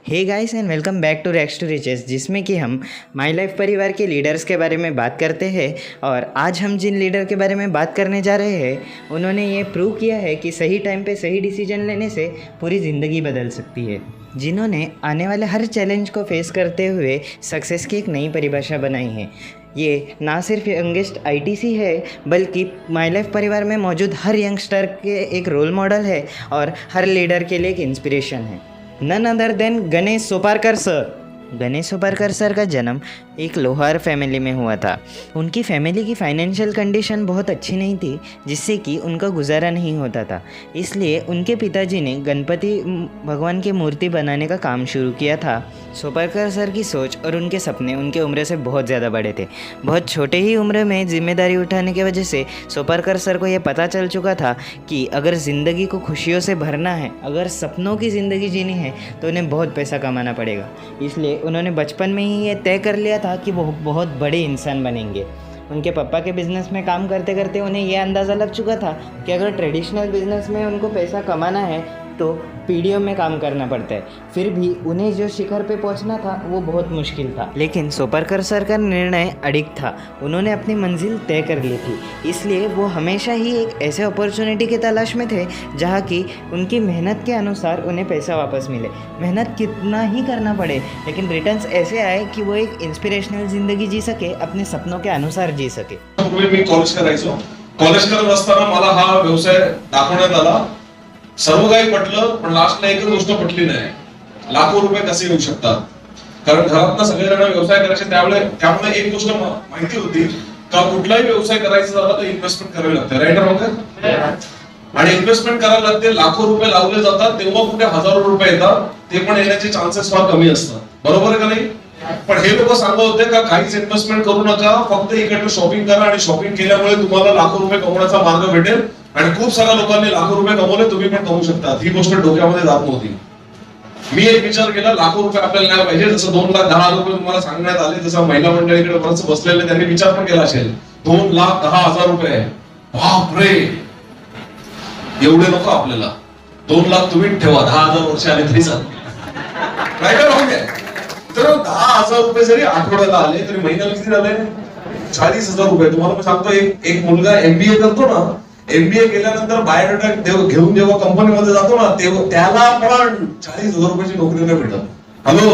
Hey guys and welcome back to rags to riches, जिसमें कि हम माई लाइफ परिवार के लीडर्स के बारे में बात करते हैं। और आज हम जिन लीडर के बारे में बात करने जा रहे हैं उन्होंने ये प्रूव किया है कि सही टाइम पे सही डिसीजन लेने से पूरी ज़िंदगी बदल सकती है। जिन्होंने आने वाले हर चैलेंज को फेस करते हुए सक्सेस की एक नई परिभाषा बनाई है। ये ना सिर्फ यंगेस्ट आईटीसी है बल्कि माई लाइफ परिवार में मौजूद हर यंगस्टर के एक रोल मॉडल है और हर लीडर के लिए एक इंस्पिरेशन है। None other than Ganesh Soparkar sir. Ganesh Soparkar sir का जन्म एक लोहार फैमिली में हुआ था। उनकी फैमिली की फाइनेंशियल कंडीशन बहुत अच्छी नहीं थी, जिससे कि उनका गुजारा नहीं होता था। इसलिए उनके पिताजी ने गणपति भगवान की मूर्ति बनाने का काम शुरू किया था। सोपारकर सर की सोच और उनके सपने उनके उम्र से बहुत ज़्यादा बड़े थे। बहुत छोटे ही उम्र में जिम्मेदारी उठाने की वजह से सोपारकर सर को यह पता चल चुका था कि अगर ज़िंदगी को खुशियों से भरना है, अगर सपनों की ज़िंदगी जीनी है, तो उन्हें बहुत पैसा कमाना पड़ेगा। इसलिए उन्होंने बचपन में ही ये तय कर लिया था कि वो बहुत बड़े इंसान बनेंगे। उनके पापा के बिज़नेस में काम करते करते उन्हें यह अंदाज़ा लग चुका था कि अगर ट्रेडिशनल बिज़नेस में उनको पैसा कमाना है तो पीढ़ियों में काम करना पड़ता है। फिर भी उन्हें जो शिखर पे पहुंचना था वो बहुत मुश्किल था। लेकिन सोपारकर सर का निर्णय अडिग था। उन्होंने अपनी मंजिल तय कर ली थी, इसलिए वो हमेशा ही एक ऐसे अपॉर्चुनिटी की तलाश में थे जहाँ की उनकी मेहनत के अनुसार उन्हें पैसा वापस मिले। मेहनत कितना ही करना पड़े, लेकिन रिटर्न्स ऐसे आए कि वो एक इंस्पिरेशनल ज़िंदगी जी सके, अपने सपनों के अनुसार जी सके। मी कॉलेज करत असताना मला हा व्यवसाय दाखवण्यात आला। सर्व काही पटलं, पण लास्टला एकच गोष्ट पटली नाही, लाखो रुपये कसे येऊ शकतात। कारण घरातनं सगळेजण व्यवसाय करायचे त्यामुळे एक गोष्ट माहिती होती का कुठलाही व्यवसाय करायचा झाला तर इन्व्हेस्टमेंट करावी लागते, राईट होतं। आणि इन्व्हेस्टमेंट करायला लागते, लाखो रुपये लावले जातात, तेव्हा कुठे हजारो रुपये येतात, ते पण येण्याचे चान्सेस फार कमी असतात, बरोबर आहे का नाही? पण हे लोक सांगत होते का काहीच इन्व्हेस्टमेंट करू नका, फक्त इकडे शॉपिंग करा आणि शॉपिंग केल्यामुळे तुम्हाला लाखो रुपये कमवण्याचा मार्ग भेटेल। आणि खूप साऱ्या लोकांनी लाखो रुपये कमवले, तुम्ही पण कमवू शकता। ही गोष्ट डोक्यामध्ये जात नव्हती। मी एक विचार केला, लाखो रुपये आपल्याला नाही पाहिजे, जसं 2,10,000 तुम्हाला सांगण्यात आले, जसं महिला मंडळीकडे बरेच बसलेले त्यांनी विचार पण केला असेल, 2,10,000 रुपये, बापरे, एवढे नको आपल्याला। 2 लाख तुम्ही ठेवा, 10,000 वर्ष आले तरी चालते, काय करा। तर 10,000 रुपये जरी आठवड्याला आले तरी महिन्याला किती झाले? 40,000 रुपये। तुम्हाला मी सांगतो, एक मुलगा एमबीए करतो ना, एमबीए केल्यानंतर बायोडाटा घेऊन जेव्हा कंपनीमध्ये जातो ना, त्याला पण 40,000 रुपयाची नोकरी नाही भेटत। हॅलो,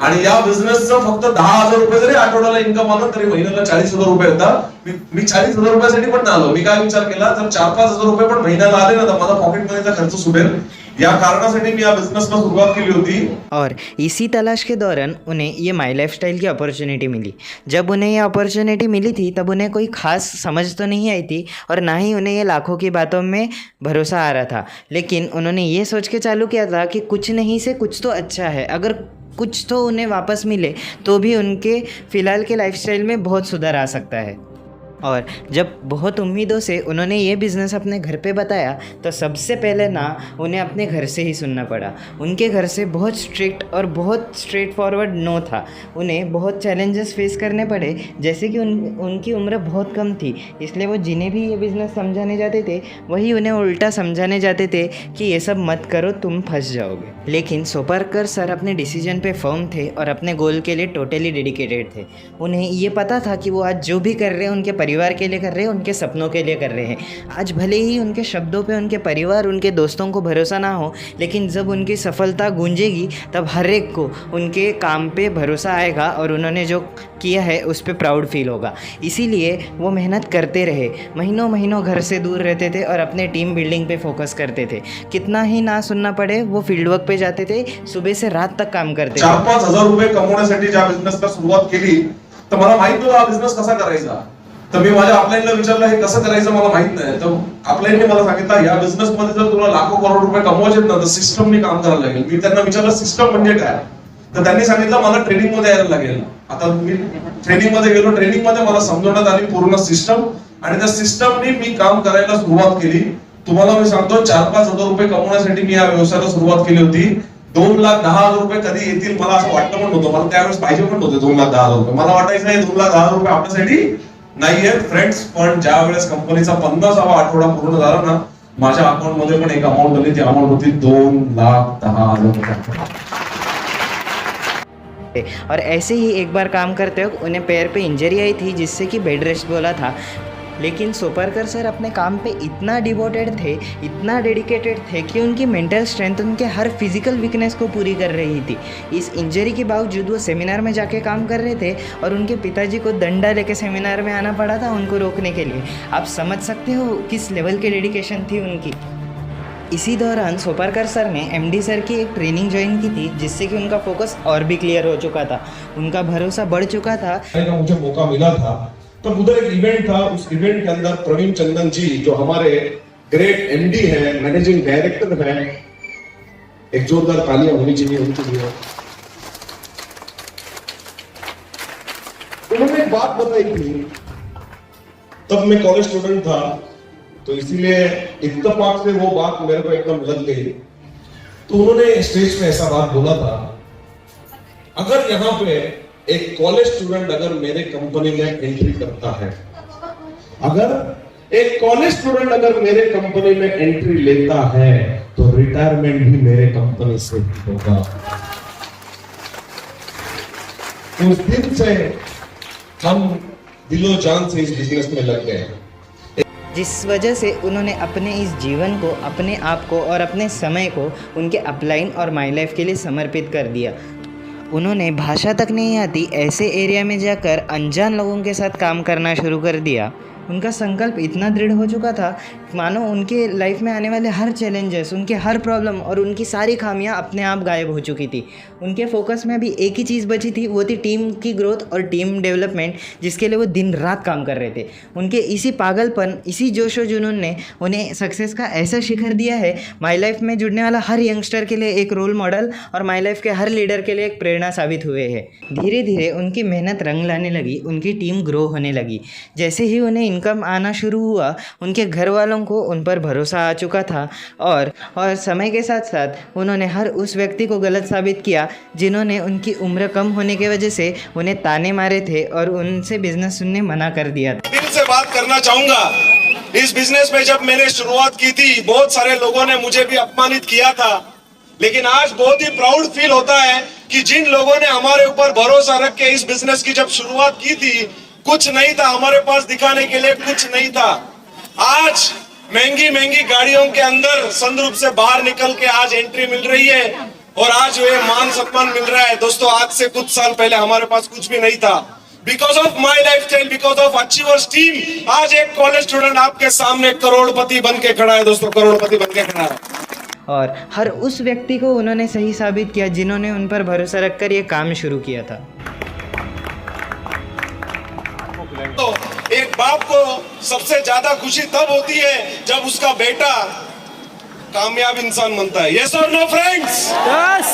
आणि या बिझनेसचं फक्त 10,000 रुपये जरी आठवड्याला इन्कम आलं तरी महिन्याला 40,000 रुपये येतात। मी 40,000 रुपयासाठी पण आलो। मी काय विचार केला, जर 4-5 हजार रुपये पण महिन्याला आले ना तर माझा पॉकेट मनीचा खर्च सुटेल। या कारणासाठी मी या बिझनेसला सुरुवात केली होती। और इसी तलाश के दौरान उन्हें ये माई लाइफ स्टाइल की अपॉर्चुनिटी मिली। जब उन्हें ये अपॉर्चुनिटी मिली थी तब उन्हें कोई खास समझ तो नहीं आई थी और ना ही उन्हें ये लाखों की बातों में भरोसा आ रहा था। लेकिन उन्होंने ये सोच के चालू किया था कि कुछ नहीं से कुछ तो अच्छा है, अगर कुछ तो उन्हें वापस मिले तो भी उनके फ़िलहाल के लाइफस्टाइल में बहुत सुधार आ सकता है। और जब बहुत उम्मीदों से उन्होंने ये बिज़नेस अपने घर पे बताया तो सबसे पहले ना उन्हें अपने घर से ही सुनना पड़ा। उनके घर से बहुत स्ट्रिक्ट और बहुत स्ट्रेट फॉरवर्ड नो था। उन्हें बहुत चैलेंजेस फेस करने पड़े, जैसे कि उनकी उम्र बहुत कम थी, इसलिए वो जिन्हें भी ये बिज़नेस समझाने जाते थे वही उन्हें उल्टा समझाने जाते थे कि ये सब मत करो, तुम फंस जाओगे। लेकिन सोपारकर सर अपने डिसीजन पे फर्म थे और अपने गोल के लिए टोटली डेडिकेटेड थे। उन्हें ये पता था कि वो आज जो भी कर रहे हैं उनके परिवार के लिए कर रहे हैं, उनके सपनों के लिए कर रहे हैं। आज भले ही उनके शब्दों पे उनके परिवार, उनके दोस्तों को भरोसा ना हो, लेकिन जब उनकी सफलता गूंजेगी तब हर एक को उनके काम पे भरोसा आएगा और उन्होंने जो किया है उस पर प्राउड फील होगा। इसीलिए वो मेहनत करते रहे, महीनों महीनों घर से दूर रहते थे और अपने टीम बिल्डिंग पे फोकस करते थे। कितना ही ना सुनना पड़े वो फील्ड वर्क पे जाते थे, सुबह से रात तक काम करते थे। 4-5 हजार रुपये कमवण्यासाठी ज्या बिझनेसला सुरुवात केली तर मला माहित नव्हतं हा बिझनेस कसा करायचा। तर मी माझ्या अपलाईनला विचारलं हे कसं करायचं मला माहित नाही। तर अपलाईनने मला सांगितलं या बिझनेस मध्ये जर तुला लाखो करोड रुपये कमवायचे ना तर सिस्टमनी काम करायला लागेल। मी त्यांना विचारलं सिस्टम म्हणजे काय, तर त्यांनी सांगितलं मला ट्रेनिंग मध्ये यायला लागेल। आता मी ट्रेनिंग मध्ये गेलो, ट्रेनिंग मध्ये मला समजवण्यात आली पूर्ण सिस्टम आणि त्या सिस्टमनी मी काम करायला सुरुवात केली। तुम्हाला मी सांगतो 4-5 हजार रुपये कमवण्यासाठी मी या व्यवसायाला सुरुवात केली होती। 2,10,000 रुपये कधी येतील मला असं वाटलं पण नव्हतं। मला त्यावेळेस पाहिजे पण नव्हते 2,10,000 रुपये। मला वाटायचं हे 2,10,000 रुपये आपल्यासाठी नाहीये फ्रेंड्स, पण ज्या वेळेस कंपनीचा 50वा आठवडा पूर्ण झाला ना, माझ्या अकाउंट मध्ये पण एक अमाउंट आली, ती अमाउंट होती 2,10,000 रुपये। और ऐसे ही एक बार काम करते वक्त उन्हें पैर पे इंजरी आई थी जिससे कि बेड रेस्ट बोला था। लेकिन सोपारकर सर अपने काम पे इतना डिवोटेड थे, इतना डेडिकेटेड थे कि उनकी मेंटल स्ट्रेंथ उनके हर फिजिकल वीकनेस को पूरी कर रही थी। इस इंजरी के बावजूद वो सेमिनार में जाके काम कर रहे थे और उनके पिताजी को डंडा लेके सेमिनार में आना पड़ा था उनको रोकने के लिए। आप समझ सकते हो किस लेवल की डेडिकेशन थी उनकी। इसी दौरान सोपारकर सर ने एमडी सर की एक ट्रेनिंग ज्वाइन की थी जिससे कि उनका फोकस और भी क्लियर हो चुका था, उनका भरोसा बढ़ चुका था। मुझे मौका मिला था तब उधर एक इवेंट था, उस इवेंट के अंदर प्रवीण चंदन जी जो हमारे ग्रेट एमडी है, मैनेजिंग डायरेक्टर है, एक जोरदार तालियां होनी चाहिए उनके लिए। उन्होंने एक बात बताई थी, तब मैं कॉलेज स्टूडेंट था तो इसीलिए इत्तेफाक से वो बात मेरे को एकदम लग गई। तो उन्होंने स्टेज पे ऐसा बात बोला था, अगर यहाँ पे एक कॉलेज स्टूडेंट अगर मेरे कंपनी में एंट्री करता है, अगर एक कॉलेज स्टूडेंट अगर मेरे कंपनी में एंट्री लेता है तो रिटायरमेंट भी मेरे कंपनी से होगा। उस दिन से हम दिलो जान से इस बिजनेस में लग गए, जिस वजह से उन्होंने अपने इस जीवन को, अपने आप को और अपने समय को उनके अपलाइन और माई लाइफ के लिए समर्पित कर दिया। उन्होंने भाषा तक नहीं आती ऐसे एरिया में जाकर अनजान लोगों के साथ काम करना शुरू कर दिया। उनका संकल्प इतना दृढ़ हो चुका था मानो उनके लाइफ में आने वाले हर चैलेंजेस, उनके हर प्रॉब्लम और उनकी सारी खामियां अपने आप गायब हो चुकी थी। उनके फोकस में अभी एक ही चीज़ बची थी, वो थी टीम की ग्रोथ और टीम डेवलपमेंट, जिसके लिए वो दिन रात काम कर रहे थे। उनके इसी पागलपन, इसी जोशो जुनून ने उन्हें सक्सेस का ऐसा शिखर दिया है। माई लाइफ में जुड़ने वाला हर यंगस्टर के लिए एक रोल मॉडल और माई लाइफ के हर लीडर के लिए एक प्रेरणा साबित हुए हैं। धीरे धीरे उनकी मेहनत रंग लाने लगी, उनकी टीम ग्रो होने लगी। जैसे ही उन्हें इनकम आना शुरू हुआ, उनके घर वालों को उन पर भरोसा आ चुका था और समय के साथ साथ उन्होंने हर उस व्यक्ति को गलत साबित किया जिन्होंने उनकी उम्र कम होने की वजह से उन्हें ताने मारे थे और उनसे बिजनेस सुनने मना कर दिया था। दिल से बात करना चाहूंगा, इस बिजनेस में जब मैंने शुरुआत की थी बहुत सारे लोगों ने मुझे भी अपमानित किया था, लेकिन आज बहुत ही प्राउड फील होता है कि जिन लोगों ने हमारे ऊपर भरोसा रख के इस बिजनेस की जब शुरुआत की थी, कुछ नहीं था हमारे पास दिखाने के लिए, कुछ नहीं था। आज महंगी महंगी गाड़ियों के अंदर सनरूफ से बाहर निकल के आज एंट्री मिल रही है और आज ये मान सम्मान मिल रहा है। दोस्तों, आज से कुछ साल पहले हमारे पास कुछ भी नहीं था। Because of my life style, because of achievers team, आज एक कॉलेज स्टूडेंट आपके सामने करोड़पति बन के खड़ा है। दोस्तों, करोड़पति बन के खड़ा है। और हर उस व्यक्ति को उन्होंने सही साबित किया जिन्होंने उन पर भरोसा रखकर ये काम शुरू किया था। तो एक बाप को सबसे ज्यादा खुशी तब होती है जब उसका बेटा कामयाब इंसान बनता है। यस और नो फ्रेंड्स? यस।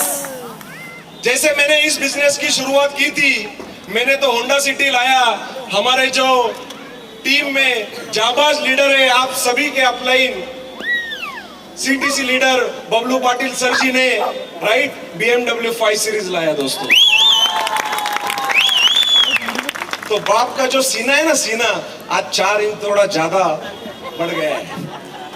जैसे मैंने इस बिजनेस की शुरुआत की थी, मैंने तो होंडा सिटी लाया। हमारे जो टीम में जाबाज लीडर है, आप सभी के upline CTC leader Bablu Patil sir ji ने राइट BMW 5 सीरीज लाया। दोस्तों, तो बाप का जो सीना है ना, सीना आज 4 इंच थोड़ा ज्यादा बढ़ गया है।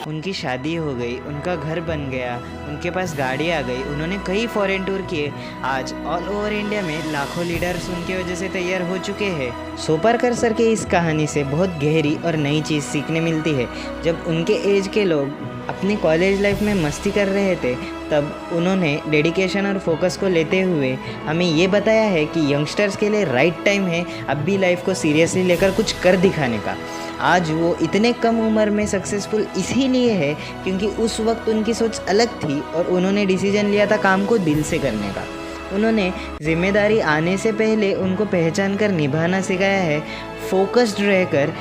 उनकी शादी हो गई, उनका घर बन गया, उनके पास गाड़ी आ गई, उन्होंने कई फॉरेन टूर किए। आज ऑल ओवर इंडिया में लाखों लीडर्स उनके वजह से तैयार हो चुके हैं। सोपारकर सर के इस कहानी से बहुत गहरी और नई चीज़ सीखने मिलती है। जब उनके एज के लोग अपनी कॉलेज लाइफ में मस्ती कर रहे थे, तब उन्होंने डेडिकेशन और फोकस को लेते हुए हमें ये बताया है कि यंगस्टर्स के लिए राइट टाइम है अब भी लाइफ को सीरियसली लेकर कुछ कर दिखाने का। आज वो इतने कम उम्र में सक्सेसफुल इसीलिए है क्योंकि उस वक्त उनकी सोच अलग थी और उन्होंने डिसीजन लिया था काम को दिल से करने का। उन्होंने जिम्मेदारी आने से पहले उनको पहचान कर निभाना सिखाया है। फोकस्ड रहकर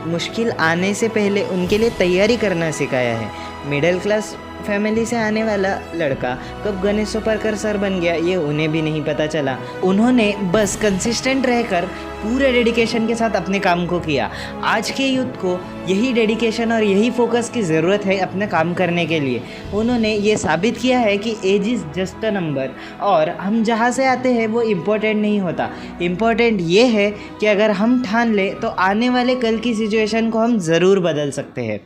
मुश्किल आने से पहले उनके लिए तैयारी करना सिखाया है। मिडिल क्लास फैमिली से आने वाला लड़का कब गणेश सोपारकर सर बन गया ये उन्हें भी नहीं पता चला। उन्होंने बस कंसिस्टेंट रहकर पूरे डेडिकेशन के साथ अपने काम को किया। आज के यूथ को यही डेडिकेशन और यही फोकस की ज़रूरत है अपने काम करने के लिए। उन्होंने ये साबित किया है कि age is just a number और हम जहाँ से आते हैं वो इम्पोर्टेंट नहीं होता। इम्पोर्टेंट ये है कि अगर हम ठान लें तो आने वाले कल की सिचुएशन को हम ज़रूर बदल सकते हैं।